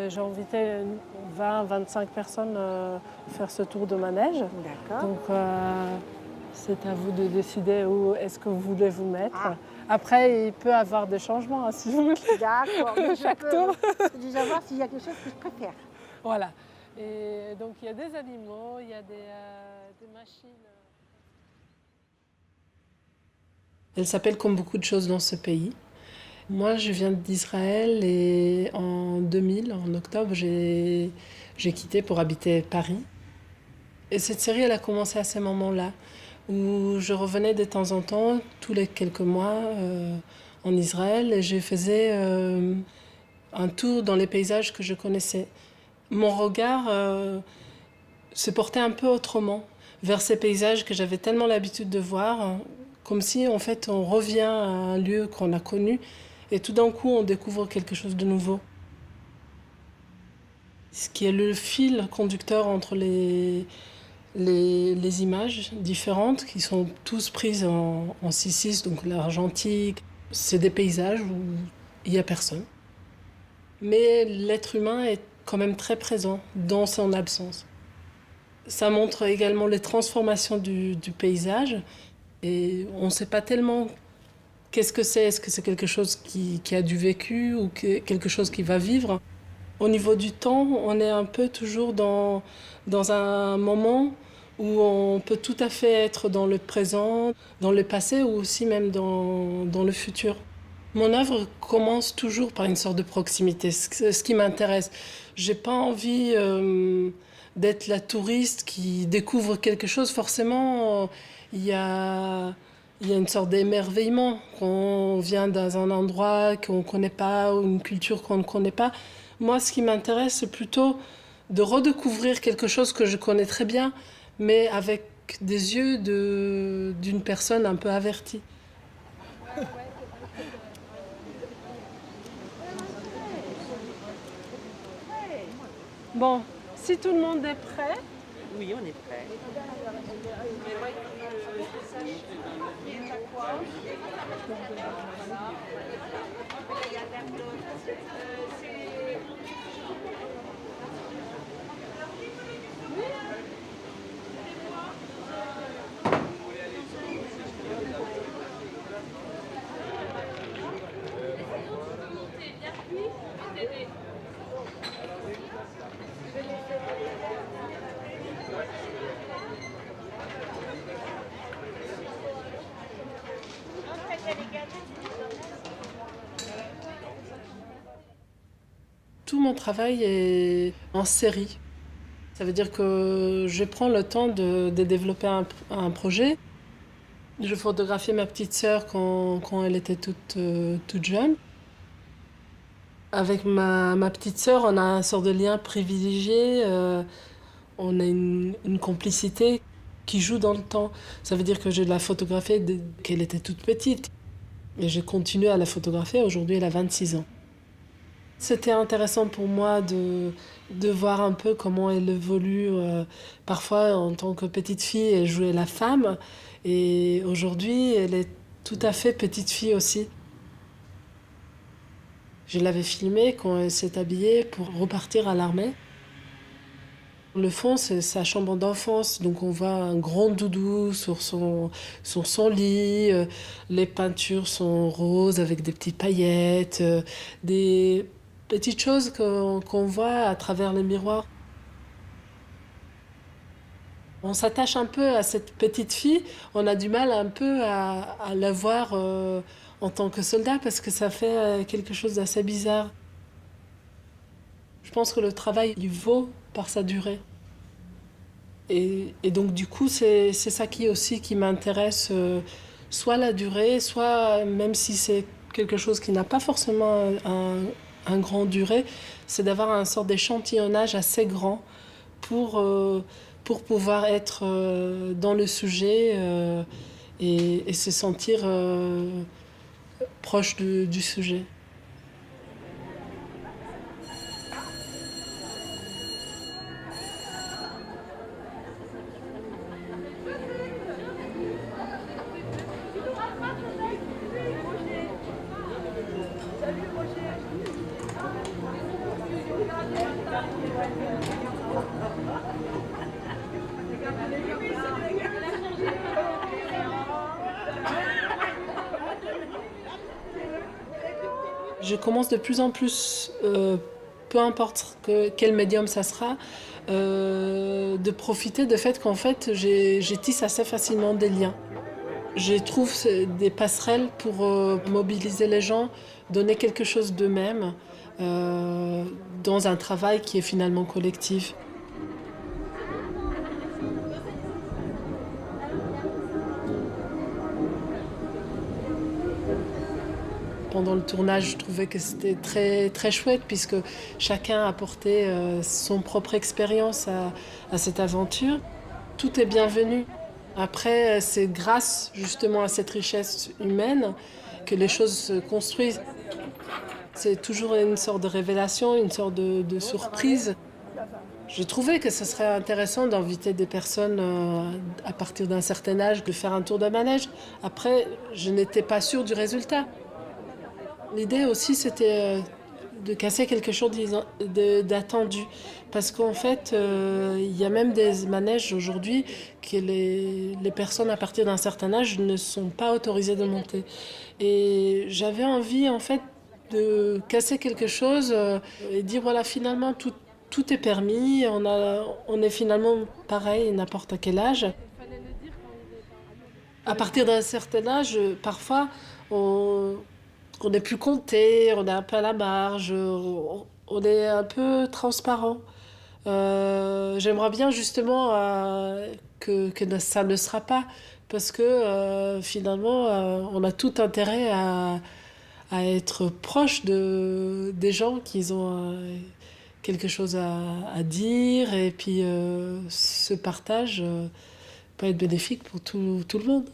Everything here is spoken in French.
j'ai invité 20-25 personnes faire ce tour de manège. D'accord. Donc, c'est à vous de décider où est-ce que vous voulez vous mettre. Ah. Après, il peut y avoir des changements, hein, si vous voulez. D'accord. Mais Chaque tour. je peux déjà voir s'il y a quelque chose que je préfère. Voilà. Et donc, il y a des animaux, il y a des machines. Elle s'appelle comme beaucoup de choses dans ce pays. Moi, je viens d'Israël et en 2000, en octobre, j'ai quitté pour habiter Paris. Et cette série, elle a commencé à ces moments-là, où je revenais de temps en temps, tous les quelques mois, en Israël, et je faisais un tour dans les paysages que je connaissais. Mon regard se portait un peu autrement vers ces paysages que j'avais tellement l'habitude de voir, comme si en fait on revient à un lieu qu'on a connu et tout d'un coup on découvre quelque chose de nouveau. Ce qui est le fil conducteur entre les images différentes qui sont tous prises en 6:6, donc l'argentique, c'est des paysages où il n'y a personne. Mais l'être humain est quand même très présent dans son absence. Ça montre également les transformations du paysage et on ne sait pas tellement qu'est-ce que c'est. Est-ce que c'est quelque chose qui a du vécu ou quelque chose qui va vivre? Au niveau du temps, on est un peu toujours dans un moment où on peut tout à fait être dans le présent, dans le passé ou aussi même dans le futur. Mon œuvre commence toujours par une sorte de proximité, ce qui m'intéresse. J'ai pas envie d'être la touriste qui découvre quelque chose. Forcément, il y a une sorte d'émerveillement quand on vient dans un endroit qu'on ne connaît pas ou une culture qu'on ne connaît pas. Moi, ce qui m'intéresse, c'est plutôt de redécouvrir quelque chose que je connais très bien, mais avec des yeux d'une personne un peu avertie. Bon, si tout le monde est prêt. Oui, on est prêt. Tout mon travail est en série. Ça veut dire que je prends le temps de développer un projet. Je photographiais ma petite sœur quand elle était toute jeune. Avec ma petite sœur, on a un sort de lien privilégié. On a une complicité qui joue dans le temps. Ça veut dire que je la photographiais dès qu'elle était toute petite. Et j'ai continué à la photographier. Aujourd'hui, elle a 26 ans. C'était intéressant pour moi de voir un peu comment elle évolue. Parfois, en tant que petite fille, elle jouait la femme. Et aujourd'hui, elle est tout à fait petite fille aussi. Je l'avais filmée quand elle s'est habillée pour repartir à l'armée. Le fond, c'est sa chambre d'enfance. Donc on voit un grand doudou sur son lit. Les peintures sont roses avec des petites paillettes. Des petites choses qu'on voit à travers les miroirs. On s'attache un peu à cette petite fille. On a du mal un peu à la voir en tant que soldat parce que ça fait quelque chose d'assez bizarre. Je pense que le travail, il vaut par sa durée. Et donc du coup, c'est ça qui m'intéresse, soit la durée, soit même si c'est quelque chose qui n'a pas forcément un grand durée, c'est d'avoir un sort d'échantillonnage assez grand pour pouvoir être dans le sujet et se sentir proche du sujet. Je commence de plus en plus, peu importe quel médium ça sera, de profiter du fait qu'en fait, j'ai tisse assez facilement des liens. Je trouve des passerelles pour mobiliser les gens, donner quelque chose d'eux-mêmes dans un travail qui est finalement collectif. Pendant le tournage, je trouvais que c'était très, très chouette puisque chacun apportait son propre expérience à cette aventure. Tout est bienvenu. Après, c'est grâce justement à cette richesse humaine que les choses se construisent. C'est toujours une sorte de révélation, une sorte de surprise. Je trouvais que ce serait intéressant d'inviter des personnes à partir d'un certain âge, de faire un tour de manège. Après, je n'étais pas sûre du résultat. L'idée aussi, c'était de casser quelque chose d'attendu. Parce qu'en fait, il y a même des manèges aujourd'hui que les personnes à partir d'un certain âge ne sont pas autorisées de monter. Et j'avais envie, en fait, de casser quelque chose et dire, voilà, finalement, tout est permis. On est finalement pareil n'importe à quel âge. À partir d'un certain âge, parfois, on n'est plus compté, on est un peu à la marge, on est un peu transparent. J'aimerais bien justement que ça ne sera pas, parce que finalement, on a tout intérêt à être proche des gens qui ont quelque chose à dire, et puis ce partage peut être bénéfique pour tout le monde.